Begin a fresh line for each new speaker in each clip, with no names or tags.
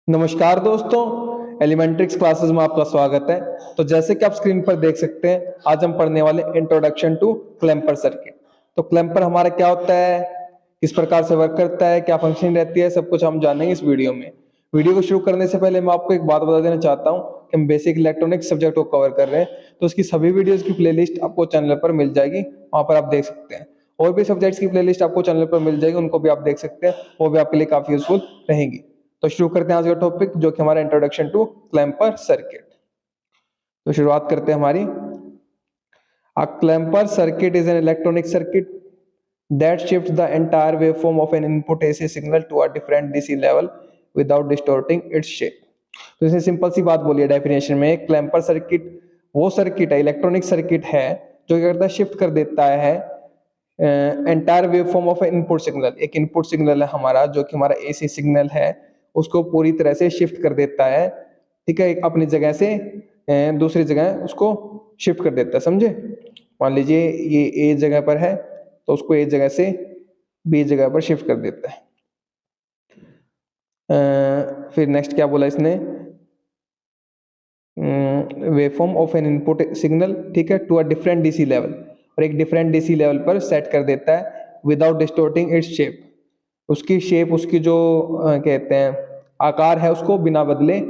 नमस्कार दोस्तों, एलिमेंट्रिक्स क्लासेस में आपका स्वागत है। तो जैसे कि आप स्क्रीन पर देख सकते हैं, आज हम पढ़ने वाले इंट्रोडक्शन टू क्लैंपर सर्किट। तो क्लैंपर हमारा क्या होता है, किस प्रकार से वर्क करता है, क्या फंक्शन रहती है, सब कुछ हम जानेंगे इस वीडियो में। वीडियो को शुरू करने से पहले मैं आपको एक बात बता देना चाहता हूँ कि हम बेसिक इलेक्ट्रॉनिक्स सब्जेक्ट को कवर कर रहे हैं, तो उसकी सभी वीडियोज की प्लेलिस्ट आपको चैनल पर मिल जाएगी, वहां पर आप देख सकते हैं। और भी सब्जेक्ट्स की प्लेलिस्ट आपको चैनल पर मिल जाएगी, उनको भी आप देख सकते हैं, वो भी आपके लिए काफी यूजफुल रहेंगी। तो शुरू करते हैं आज का टॉपिक, जो कि हमारा इंट्रोडक्शन टू क्लैंपर सर्किट। तो शुरुआत करते हैं हमारी। A clamper circuit is an electronic circuit that shifts the entire waveform of an input AC signal to a different DC level without distorting its shape। तो इसने सिंपल सी बात बोली है डेफिनेशन में, क्लैंपर सर्किट वो सर्किट है, electronic circuit है, जो क्या करता है, शिफ्ट कर देता है entire waveform of input signal. एक इनपुट सिग्नल है हमारा, जो कि हमारा एसी सिग्नल है, उसको पूरी तरह से शिफ्ट कर देता है। ठीक है, अपनी जगह से दूसरी जगह उसको शिफ्ट कर देता है, समझे। मान लीजिए ये ए जगह पर है, तो उसको ए जगह से बी जगह पर शिफ्ट कर देता है। फिर नेक्स्ट क्या बोला इसने, waveform of an input signal, ठीक है, to a different DC level, और एक डिफरेंट डीसी लेवल पर सेट कर देता है विदाउट डिस्टोर्टिंग इट्स शेप। उसकी शेप, उसकी जो कहते हैं आकार है, उसको बिना बदले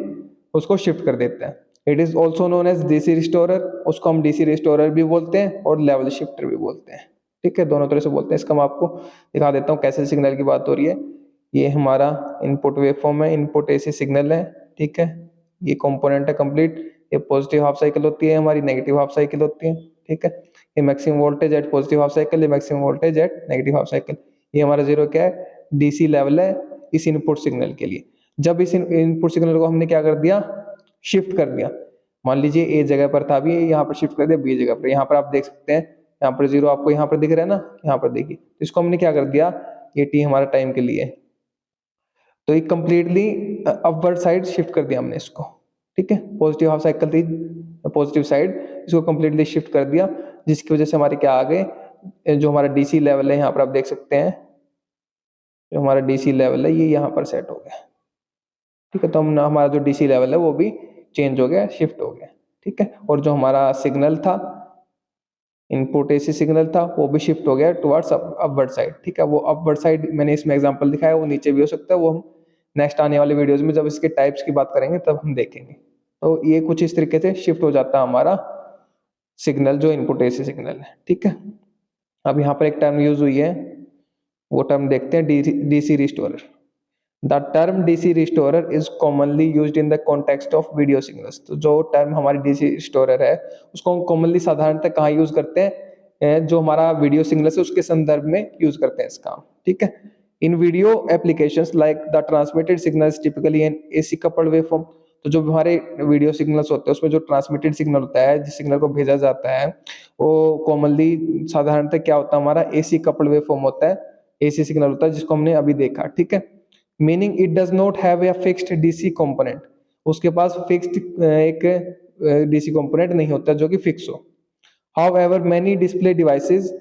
उसको शिफ्ट कर देता है। It is also known as DC restorer, उसको हम डीसी रिस्टोरर भी बोलते हैं और लेवल शिफ्टर भी बोलते हैं। ठीक है, दोनों तरह से बोलते हैं। इसका मैं आपको दिखा देता हूँ कैसे सिग्नल की बात हो रही है। ये हमारा इनपुट वेवफॉर्म है, इनपुट एसी सिग्नल है, ठीक है, ये कंपोनेंट है कंप्लीट। ये पॉजिटिव हाफ साइकिल होती है हमारी, नेगेटिव हाफ साइकिल होती है, ठीक है। ये maximum voltage at positive half cycle, ये maximum voltage at negative half cycle. ये हमारा जीरो क्या है, डीसी लेवल है इस इनपुट सिग्नल के लिए। जब इस इनपुट सिग्नल को हमने क्या कर दिया, शिफ्ट कर दिया, मान लीजिए ए जगह पर था, अभी यहाँ पर शिफ्ट कर दिया बी जगह पर। यहाँ पर आप देख सकते हैं, यहाँ पर जीरो आपको यहाँ पर दिख रहा है ना, यहाँ पर देखिए, तो इसको हमने क्या कर दिया, ये टी हमारा टाइम के लिए, तो ये कंप्लीटली अपवर्ड साइड शिफ्ट कर दिया हमने इसको। ठीक है, पॉजिटिव हाफ साइकिल थी, पॉजिटिव साइड, इसको कंप्लीटली शिफ्ट कर दिया, जिसकी वजह से हमारे क्या आ गए, जो हमारा डीसी लेवल है यहाँ पर आप देख सकते हैं, जो हमारा डीसी लेवल है ये यहाँ पर सेट हो गया। ठीक है, तो हम हमारा जो डीसी लेवल है वो भी चेंज हो गया, शिफ्ट हो गया। ठीक है, और जो हमारा सिग्नल था, इनपुट एसी सिग्नल था, वो भी शिफ्ट हो गया टुवर्ड्स अपवर्ड साइड। ठीक है, वो अपवर्ड साइड मैंने इसमें एग्जांपल दिखाया, वो नीचे भी हो सकता है, वो हम नेक्स्ट आने वाले वीडियोस में जब इसके टाइप्स की बात करेंगे तब हम देखेंगे। तो ये कुछ इस तरीके से शिफ्ट हो जाता है हमारा सिग्नल, जो इनपुट एसी सिग्नल है। ठीक है, अब यहाँ पर एक टर्म यूज हुई है, वो टर्म देखते हैं, DC restorer. The term DC restorer is commonly used in the context of video signals। तो जो टर्म हमारी DC restorer है, उसको हम कॉमनली साधारणतः कहाँ यूज करते हैं, जो हमारा वीडियो सिग्नल है उसके संदर्भ में यूज करते हैं इसका। ठीक है, in video applications like the transmitted signals typically an AC coupled waveform. तो जो हमारे वीडियो सिग्नल्स होते हैं उसमें जो ट्रांसमिटेड सिग्नल होता है, जिस सिग्नल को भेजा जाता है, वो कॉमनली साधारणतः क्या होता है, हमारा एसी कपल्ड वेवफॉर्म होता है, एसी सिग्नल होता है, जिसको हमने अभी देखा। ठीक है, meaning it does not have a fixed DC component, उसके पास फिक्स्ड एक डीसी कंपोनेंट नहीं होता जो कि फिक्स हो। However many display devices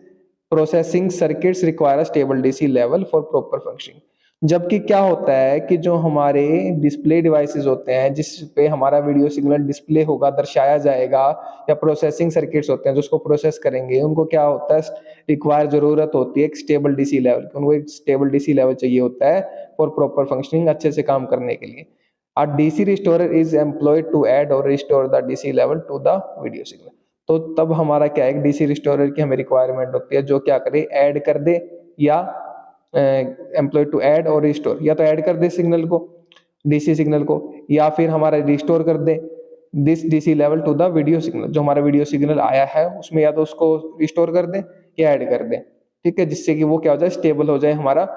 processing circuits require stable DC level for proper functioning. जबकि क्या होता है कि जो हमारे डिस्प्ले डिवाइसेस होते हैं, जिस पे हमारा वीडियो सिग्नल डिस्प्ले होगा, दर्शाया जाएगा, या प्रोसेसिंग सर्किट्स होते हैं जो उसको प्रोसेस करेंगे, उनको क्या होता है, रिक्वायर जरूरत होती है एक स्टेबल डीसी लेवल की। उनको एक स्टेबल डीसी लेवल चाहिए होता है फॉर प्रॉपर फंक्शनिंग, अच्छे से काम करने के लिए। A DC restorer is employed to add or restore the DC level to the video signal। तो तब हमारा क्या है, डीसी रिस्टोरर की हमें रिक्वायरमेंट होती है, जो क्या करे, ऐड कर दे, या एम्प्लॉय टू ऐड और रिस्टोर, या तो ऐड कर दे सिग्नल को, डीसी सिग्नल को, या फिर हमारा रिस्टोर कर दे this DC level to the video signal. जो हमारा वीडियो सिग्नल आया है उसमें या तो उसको रिस्टोर कर दे या ऐड कर दे। ठीक है, जिससे कि वो क्या हो जाए, स्टेबल हो जाए हमारा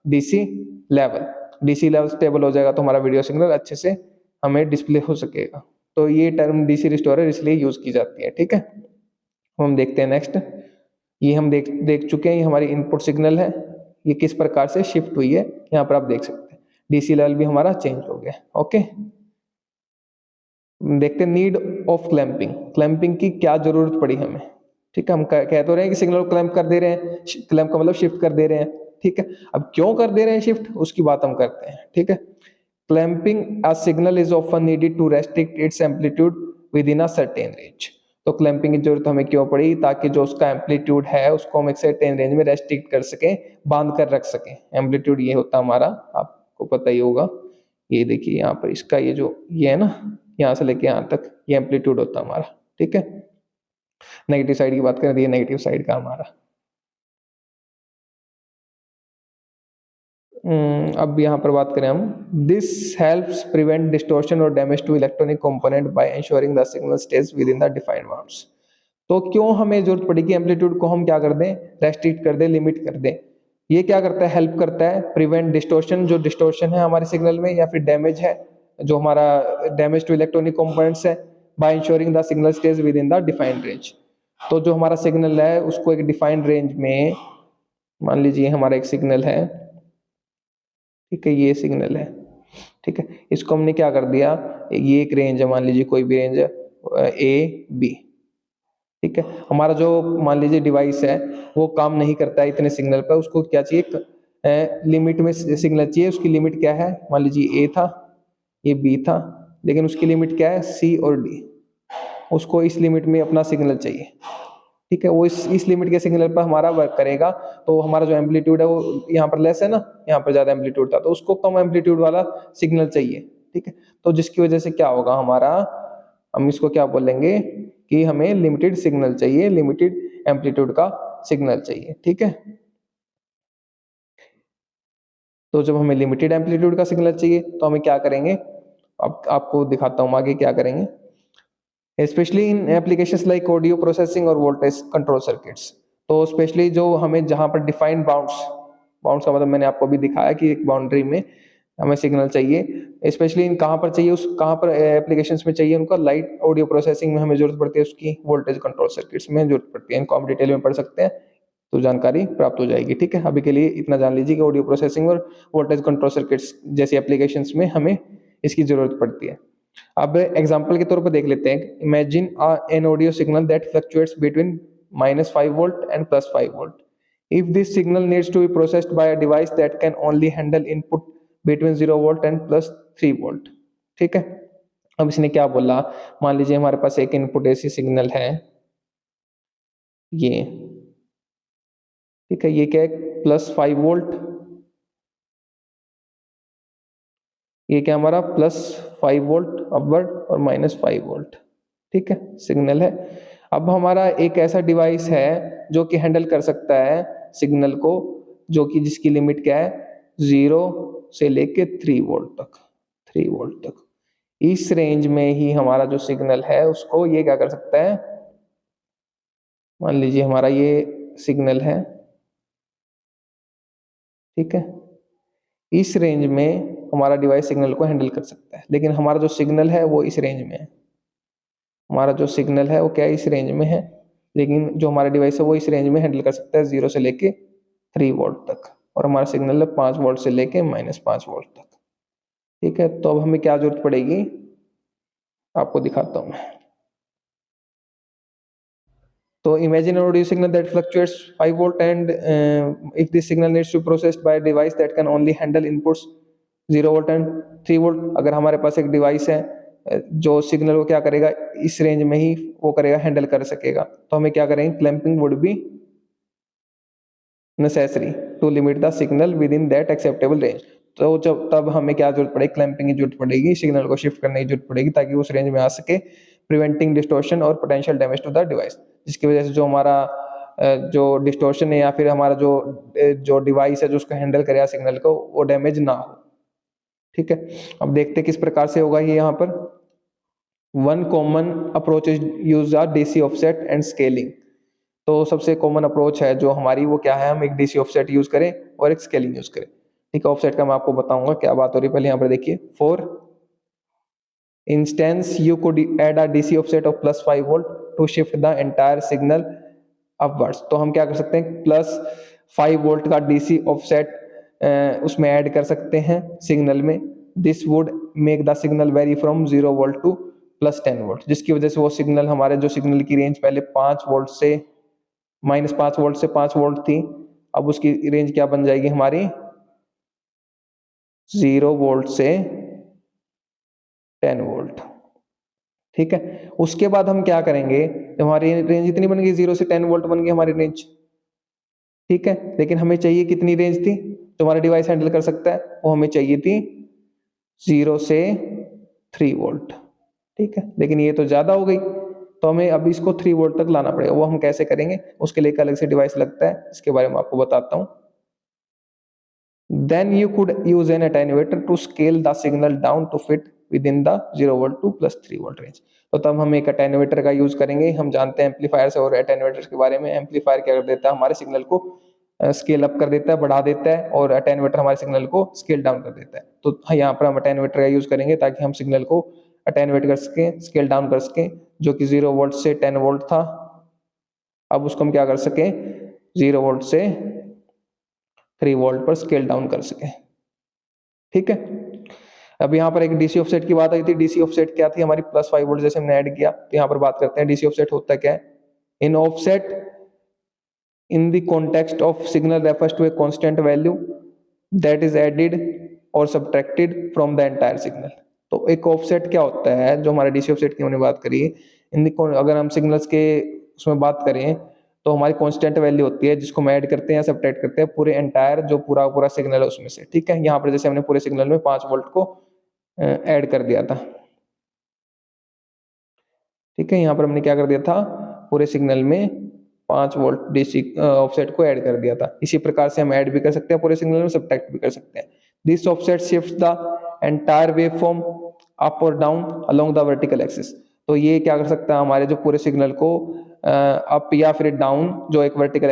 DC level. DC level stable हो जाएगा तो हमारा वीडियो सिग्नल अच्छे से हमें डिस्प्ले हो सकेगा। तो ये टर्म डीसी रिस्टोरर इसलिए यूज की जाती है। ठीक है, हम देखते हैं नेक्स्ट। ये हम देख चुके हैं, ये हमारी इनपुट सिग्नल है, ये किस प्रकार से शिफ्ट हुई है, यहाँ पर आप देख सकते हैं, डीसी लेवल भी हमारा चेंज हो गया। ओके, देखते हैं नीड ऑफ क्लैंपिंग। क्लैंपिंग की क्या जरूरत पड़ी हमें। ठीक है, हम कह तो रहे हैं कि सिग्नल को क्लैंप कर दे रहे हैं, क्लैंप का मतलब शिफ्ट कर दे रहे हैं। ठीक है, अब क्यों कर दे रहे हैं शिफ्ट, उसकी बात हम करते हैं। ठीक है, clamping a signal is often needed to restrict its amplitude within a certain range. तो क्लैंपिंग की जरूरत हमें क्यों पड़ी, ताकि जो उसका एम्पलीट्यूड है उसको हम एक सर्टेन रेंज में रेस्ट्रिक्ट कर सकें, बांध कर रख सकें। एम्पलीट्यूड ये होता हमारा, आपको पता ही होगा, ये देखिए यहाँ पर इसका ये जो ये है ना, यहाँ से लेके यहाँ तक ये एम्पलीट्यूड होता है हमारा, ठीक है। नेगेटिव साइड की बात करें तो ये नेगेटिव साइड का हमारा। अब यहाँ पर बात करें हम, दिस हेल्प्स प्रिवेंट डिस्टॉर्शन और damage to electronic component by ensuring the signal stage within the defined bounds. तो क्यों हमें जरूरत पड़ेगी एम्पलीट्यूड को हम क्या कर दें, रेस्ट्रिक्ट कर दें, लिमिट कर दें। ये क्या करता है, हेल्प करता है प्रिवेंट डिस्टॉर्शन, जो डिस्टॉर्शन है हमारे सिग्नल में, या फिर डैमेज है जो हमारा डैमेज टू इलेक्ट्रॉनिक कंपोनेंट्स है, by ensuring the signal stage within the defined range. तो जो हमारा सिग्नल है उसको एक डिफाइंड रेंज में, मान लीजिए हमारा एक सिग्नल है, ठीक है, ये सिग्नल है, ठीक है, इसको हमने क्या कर दिया, ये एक रेंज है, मान लीजिए कोई भी रेंज है ए बी, ठीक है। हमारा जो मान लीजिए डिवाइस है वो काम नहीं करता है इतने सिग्नल पर, उसको क्या चाहिए, लिमिट में सिग्नल चाहिए। उसकी लिमिट क्या है, मान लीजिए ए था, ये बी था, लेकिन उसकी लिमिट क्या है, सी और डी। उसको इस लिमिट में अपना सिग्नल चाहिए, ठीक है। वो इस लिमिट के सिग्नल पर हमारा वर्क करेगा। तो हमारा जो एम्पलीट्यूड है वो यहाँ पर लेस है ना, यहाँ पर ज्यादा एम्पलीट्यूड था, तो उसको कम एम्पलीट्यूड वाला सिग्नल चाहिए, ठीक है। तो जिसकी वजह से क्या होगा हमारा, हम इसको क्या बोलेंगे कि हमें लिमिटेड सिग्नल चाहिए, लिमिटेड एम्पलीट्यूड का सिग्नल चाहिए, ठीक है। तो जब हमें लिमिटेड एम्पलीट्यूड का सिग्नल चाहिए तो हमें क्या करेंगे, अब आपको दिखाता हूँ आगे क्या करेंगे। Specially in applications like audio processing और वोल्टेज कंट्रोल सर्किट्स। तो स्पेशली जो हमें जहाँ पर डिफाइंड बाउंड्स, बाउंड्स का मतलब मैंने आपको अभी दिखाया कि एक बाउंड्री में हमें सिग्नल चाहिए, स्पेशली इन कहाँ पर चाहिए, उस कहाँ पर एप्लीकेशंस में चाहिए उनका, लाइट ऑडियो प्रोसेसिंग में हमें जरूरत पड़ती है उसकी, वोल्टेज कंट्रोल सर्किट्स में जरूरत पड़ती है। इनको हम डिटेल में पढ़ सकते हैं तो जानकारी प्राप्त हो जाएगी, ठीक है। अभी के लिए इतना जान लीजिए कि ऑडियो प्रोसेसिंग और वोल्टेज कंट्रोल सर्किट्स जैसी एप्लीकेशंस में हमें इसकी जरूरत पड़ती है। अब एग्जांपल के तौर पर देख लेते हैं, imagine an audio signal that fluctuates between -5 volt and +5 volt. If this signal needs to be processed by a device that can only handle input between 0 volt and +3 volt, ठीक है। अब इसने क्या बोला, मान लीजिए हमारे पास एक इनपुट एसी सिग्नल है, ये, ठीक है, ये क्या है, +5 वोल्ट, ये क्या हमारा +5 वोल्ट अपवर्ड और -5 वोल्ट, ठीक है, सिग्नल है। अब हमारा एक ऐसा डिवाइस है जो कि हैंडल कर सकता है सिग्नल को, जो कि जिसकी लिमिट क्या है, 0 से लेके 3 वोल्ट तक, 3 वोल्ट तक। इस रेंज में ही हमारा जो सिग्नल है उसको ये क्या कर सकता है, मान लीजिए हमारा ये सिग्नल है, ठीक है, इस रेंज में हमारा डिवाइस सिग्नल को हैंडल कर सकता है, लेकिन हमारा जो सिग्नल है वो इस रेंज में है, हमारा जो सिग्नल है वो क्या है, इस रेंज में है, लेकिन जो हमारा डिवाइस है वो इस रेंज में हैंडल कर सकता है 0 से लेके 3 वोल्ट तक, और हमारा सिग्नल है 5 वोल्ट से लेके -5 वोल्ट तक, ठीक है। तो अब हमें क्या जरूरत पड़ेगी, आपको दिखाता हूँ मैं। तो imagine an audio signal that fluctuates 5 volt and if this signal needs to be processed by a device that can only handle inputs 0 volt and 3 volt। अगर हमारे पास एक डिवाइस है जो सिग्नल को क्या करेगा, इस रेंज में ही वो करेगा, हैंडल कर सकेगा, तो हमें क्या करेंगे, clamping would be necessary to limit the signal within that acceptable range. तो जब तब हमें क्या जरूरत पड़ेगी, क्लैंपिंग की जरूरत पड़ेगी, सिग्नल को शिफ्ट करने की जरूरत पड़ेगी ताकि उस रेंज में आ सके, प्रिवेंटिंग डिस्टॉर्शन और potential damage to the device, जिसकी वजह से जो हमारा जो डिस्टॉर्शन है या फिर हमारा जो डिवाइस है जो उसको हैंडल करेगा सिग्नल को, वो डैमेज ना हो, ठीक है। अब देखते किस प्रकार से होगा ये यहाँ पर। One common approach is use are DC offset and scaling. तो सबसे कॉमन अप्रोच है जो हमारी वो क्या है, हम एक डीसी ऑफसेट यूज करें और एक स्केलिंग यूज करें, ठीक है। ऑफसेट का मैं आपको बताऊंगा क्या बात हो रही है, पहले यहाँ पर देखिए। For instance you could add a DC offset of +5 volt to shift the entire signal upwards. तो हम क्या कर सकते हैं, +5 वोल्ट का डीसी ऑफसेट उसमें ऐड कर सकते हैं सिग्नल में। This would make the signal vary from 0 volt to +10 volt, जिसकी वजह से वो सिग्नल, हमारे जो सिग्नल की रेंज पहले 5 वोल्ट से -5 वोल्ट से 5 वोल्ट थी, अब उसकी रेंज क्या बन जाएगी हमारी, 0 वोल्ट से 10 वोल्ट। ठीक है, उसके बाद हम क्या करेंगे, जब हमारी रेंज इतनी बन गई, 0 से 10 वोल्ट बन गई हमारी रेंज। ठीक है, लेकिन हमें चाहिए कितनी रेंज थी जो हमारा डिवाइस हैंडल कर सकता है, वो हमें चाहिए थी 0 से 3 वोल्ट। ठीक है, लेकिन ये तो ज्यादा हो गई, तो हमें अब इसको 3 वोल्ट तक लाना पड़ेगा। वो हम कैसे करेंगे, उसके लिए एक अलग से डिवाइस लगता है, इसके बारे में आपको बताता हूँ। Then you could use an attenuator to scale the signal down to fit within the 0 volt to plus 3 volt range। तो तब हम एक अटेन्यूएटर का यूज करेंगे। हम जानते हैं एम्पलीफायर से और अटेन्यूएटर के बारे में। एम्पलीफायर क्या कर देता है, हमारे सिग्नल को स्केल अप कर देता है, बढ़ा देता है, और अटेन्यूएटर हमारे सिग्नल को स्केल डाउन कर देता है। तो यहाँ पर हम अटेन्यूएटर का यूज करेंगे ताकि हम सिग्नल को अटेन्यूएट कर सकें, स्केल डाउन कर सकें। जो कि 0 वोल्ट से 10 वोल्ट था, अब उसको हम क्या कर सकें, 0 वोल्ट से 3 वोल्ट पर स्केल डाउन कर सकें। ठीक है, अब यहाँ पर एक डीसी ऑफसेट की बात आई थी। डीसी ऑफसेट क्या थी हमारी, +5 वोल्ट जैसे हमने ऐड किया। तो यहाँ पर बात करते हैं डीसी ऑफसेट होता क्या है। इन offset in the context of signal refers to a constant value that is added or subtracted from the entire signal। तो एक ऑफसेट क्या होता है, जो हमारे डीसी ऑफसेट की हमने बात करी, अगर हम सिग्नल्स के उसमें बात करें तो हमारी कांस्टेंट वैल्यू होती है जिसको हम ऐड करते हैं या सब्ट्रैक्ट करते हैं पूरे एंटायर जो पूरा सिग्नल है उसमें से। ठीक है, यहाँ पर जैसे हमने पूरे सिग्नल में 5 वोल्ट को ऐड कर दिया था। ठीक है, यहाँ पर हमने क्या कर दिया था, पूरे सिग्नल में 5 वोल्ट डीसी ऑफसेट को ऐड कर दिया था। इसी प्रकार से हम ऐड भी कर सकते हैं पूरे सिग्नल में, सब्ट्रैक्ट भी कर सकते हैं। This offset shifts the entire waveform up और down along the vertical axis. तो ये क्या कर सकता है, हमारे जो पूरे सिग्नल को अप या फिर डाउन, जो एक वर्टिकल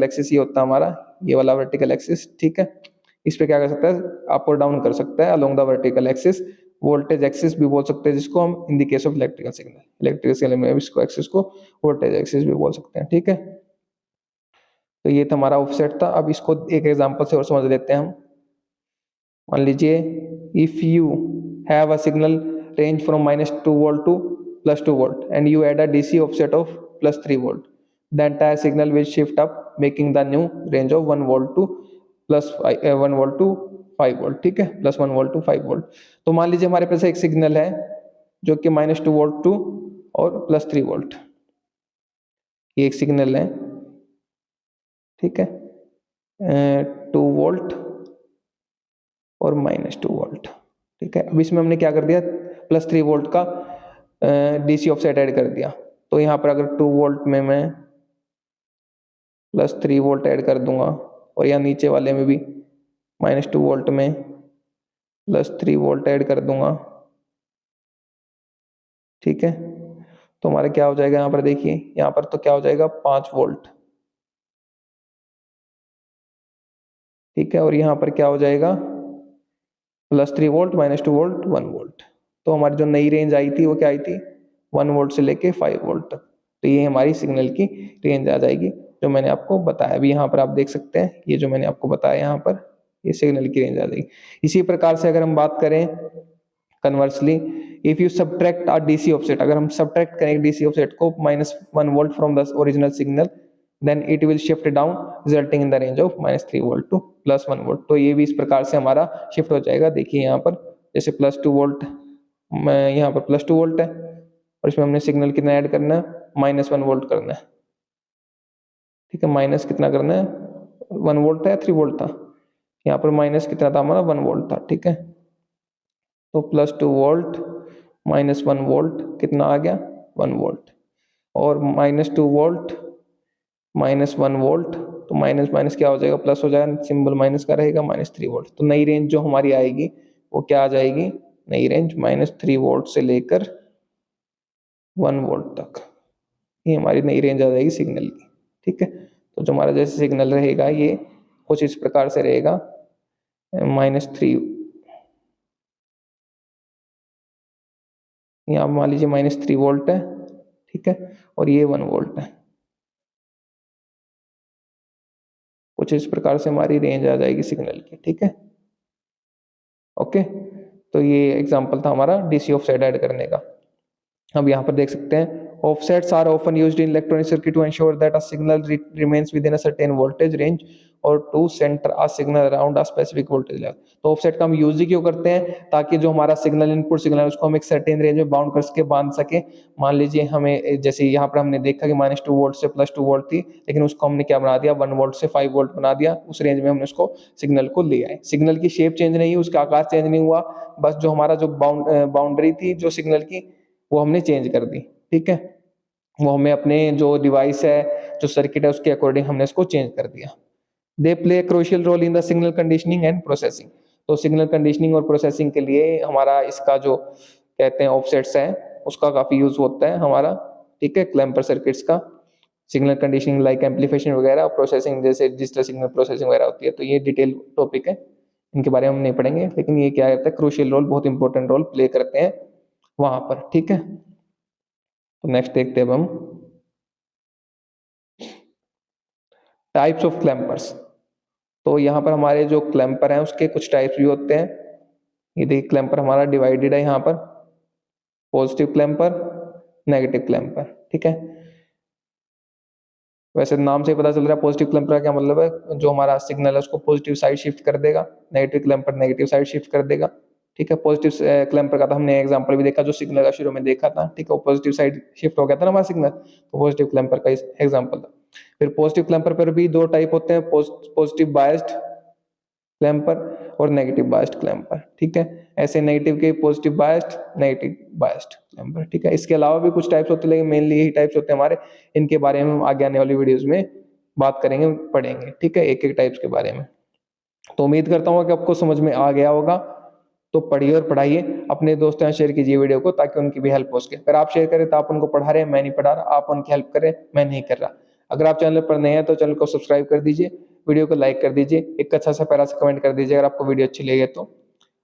एक्सिस ये होता है हमारा, ये वाला वर्टिकल एक्सिस। ठीक है, इस पे क्या कर सकता है, अप और डाउन कर सकता है along the vertical axis. Voltage axis भी बोल सकते हैं जिसको हम, in the case of electrical signal में इसको एक्सिस को वोल्टेज एक्सिस भी बोल सकते हैं। ठीक है, तो ये था हमारा ऑफसेट था। अब इसको एक एग्जांपल से और समझ लेते हैं हम। मान लीजिए, if you have a signal range from -2 volt to +2 volt and you add a DC offset of +3 volt, the entire signal will shift up making the new range of 1 volt to +1 volt to 5 volt. ठीक है, +1 volt to 5 volt. तो मान लीजिए हमारे पास एक signal है जो कि -2 वोल्ट टू और +3 वोल्ट, ये एक सिग्नल है। ठीक है, 2 वोल्ट और -2 वोल्ट। ठीक है, अब इसमें हमने क्या कर दिया, +3 वोल्ट का डीसी ऑफसेट ऐड कर दिया। तो यहाँ पर अगर 2 वोल्ट में मैं +3 वोल्ट ऐड कर दूंगा, और यहाँ नीचे वाले में भी -2 वोल्ट में +3 वोल्ट ऐड कर दूंगा। ठीक है, तो हमारा क्या हो जाएगा, यहाँ पर देखिए, यहाँ पर तो क्या हो जाएगा, 5 वोल्ट। ठीक है, और यहाँ पर क्या हो जाएगा, +3 वोल्ट, -2 वोल्ट, 1 वोल्ट। तो हमारी जो नई रेंज आई थी वो क्या आई थी, 1 वोल्ट से लेके 5 वोल्ट तक। तो ये हमारी सिग्नल की रेंज आ जाएगी जो मैंने आपको बताया। अभी यहाँ पर आप देख सकते हैं, ये जो मैंने आपको बताया यहाँ पर, ये सिग्नल की रेंज आ जाएगी। इसी प्रकार से अगर हम बात करें conversely, if you subtract a DC offset, अगर हम सब्ट्रैक्ट करें डीसी ऑफसेट को -1 volt from the original signal, then it will shift down resulting in the range of -3 volt to +1 volt. तो ये भी इस प्रकार से हमारा शिफ्ट हो जाएगा। देखिए यहाँ पर जैसे +2 वोल्ट, यहाँ पर +2 वोल्ट है, और इसमें हमने सिग्नल कितना ऐड करना है, -1 वोल्ट करना है। ठीक है, माइनस कितना करना है, 1 वोल्ट था या 3 वोल्ट था, यहाँ पर माइनस कितना था हमारा, 1 वोल्ट था। ठीक है, तो +2 वोल्ट -1 वोल्ट कितना आ गया, 1 वोल्ट, और -2 वोल्ट -1 वोल्ट, तो माइनस माइनस क्या हो जाएगा, प्लस हो जाएगा, सिंबल माइनस का रहेगा, -3 वोल्ट। तो नई रेंज जो हमारी आएगी वो क्या आ जाएगी, नई रेंज -3 वोल्ट से लेकर 1 वोल्ट तक, ये हमारी नई रेंज आ जाएगी सिग्नल की। ठीक है, तो जो हमारा जैसे सिग्नल रहेगा ये कुछ इस प्रकार से रहेगा, -3, यहाँ मान लीजिए -3 वोल्ट है। ठीक है, और ये 1 वोल्ट है। कुछ इस प्रकार से हमारी रेंज आ जाएगी सिग्नल की। ठीक है, ओके, तो ये एग्जांपल था हमारा डीसी ऑफसेट ऐड करने का। अब यहाँ पर देख सकते हैं Offsets are often used in electronic circuit to ensure that a signal remains within a certain voltage range और to center a signal around a specific voltage level. तो ऑफसेट का हम यूज ही क्यों करते हैं, ताकि जो हमारा सिग्नल इनपुट सिग्नल है उसको हम एक सर्टेन रेंज में बाउंड करके बांध सके। मान लीजिए हमें जैसे यहाँ पर हमने देखा कि -2 वोल्ट से +2 वोल्ट थी, लेकिन उसको हमने क्या बना दिया 1 वोल्ट से 5 वोल्ट बना दिया, उस रेंज में हमने उसको सिग्नल को लिया है। सिग्नल की शेप चेंज नहीं हुई, उसका आकार चेंज नहीं हुआ, बस जो हमारा जो बाउंड्री थी जो सिग्नल की वो हमने चेंज कर दी। ठीक है, वो हमें अपने जो डिवाइस है जो सर्किट है उसके अकॉर्डिंग हमने इसको चेंज कर दिया। They play crucial role in the signal conditioning and processing. तो सिग्नल कंडीशनिंग और प्रोसेसिंग के लिए हमारा इसका जो कहते हैं ऑफसेट्स है उसका काफी यूज होता है हमारा। ठीक है, क्लैम्पर सर्किट्स का सिग्नल कंडीशनिंग लाइक एम्पलीफिकेशन वगैरह और प्रोसेसिंग जैसे डिजिटल सिग्नल प्रोसेसिंग वगैरह होती है। तो ये डिटेल टॉपिक है, इनके बारे में हम नहीं पढ़ेंगे, लेकिन ये क्या करता है क्रूशियल रोल, बहुत इंपॉर्टेंट रोल प्ले करते हैं वहां पर। ठीक है, तो नेक्स्ट देखते हैं अब हम टाइप्स ऑफ क्लैम्पर्स। तो यहाँ पर हमारे जो क्लैम्पर हैं उसके कुछ टाइप्स भी होते हैं। ये देखिए क्लैम्पर हमारा डिवाइडेड है यहाँ पर, पॉजिटिव क्लैम्पर, नेगेटिव क्लैम्पर। ठीक है, वैसे नाम से पता चल रहा है पॉजिटिव क्लैम्पर का क्या मतलब है, जो हमारा सिग्नल है उसको पॉजिटिव साइड शिफ्ट कर देगा, negative clamper negative side shift कर देगा। ठीक है, पॉजिटिव क्लैम्पर का तो हमने एग्जांपल भी देखा जो सिग्नल का शुरू में देखा था। ठीक है, वो पॉजिटिव साइड शिफ्ट हो गया था ना हमारा सिग्नल, तो पॉजिटिव क्लैम्पर का एग्जांपल था। फिर पॉजिटिव क्लैम्पर पर भी दो टाइप होते हैं, पॉजिटिव बायस्ड क्लैम्पर और नेगेटिव बायस्ड क्लैम्पर। ठीक है, ऐसे नेगेटिव के positive biased, negative biased clamper. ठीक है, इसके अलावा भी कुछ टाइप्स होते हैं, लेकिन मेनली यही टाइप्स होते हैं हमारे। इनके बारे में हम आगे आने वाली वीडियोस में बात करेंगे, पढ़ेंगे। ठीक है, एक एक टाइप्स के बारे में। तो उम्मीद करता हूँ कि आपको समझ में आ गया होगा। तो पढ़िए और पढ़ाइए, अपने दोस्तों से शेयर कीजिए वीडियो को, ताकि उनकी भी हेल्प हो सके। अगर आप शेयर करें तो आप उनको पढ़ा रहे हैं, मैं नहीं पढ़ा रहा, आप उनकी हेल्प करें, मैं नहीं कर रहा। अगर आप चैनल पर नए हैं तो चैनल को सब्सक्राइब कर दीजिए, वीडियो को लाइक कर दीजिए, एक अच्छा सा प्यारा सा कमेंट कर दीजिए अगर आपको वीडियो अच्छी लगे तो।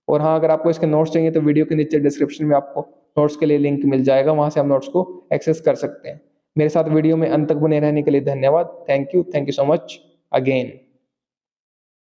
और हाँ, अगर आपको इसके नोट्स चाहिए तो वीडियो के नीचे डिस्क्रिप्शन में आपको नोट्स के लिए लिंक मिल जाएगा, वहां से आप नोट्स को एक्सेस कर सकते हैं। मेरे साथ वीडियो में अंत तक बने रहने के लिए धन्यवाद। Thank you so much again.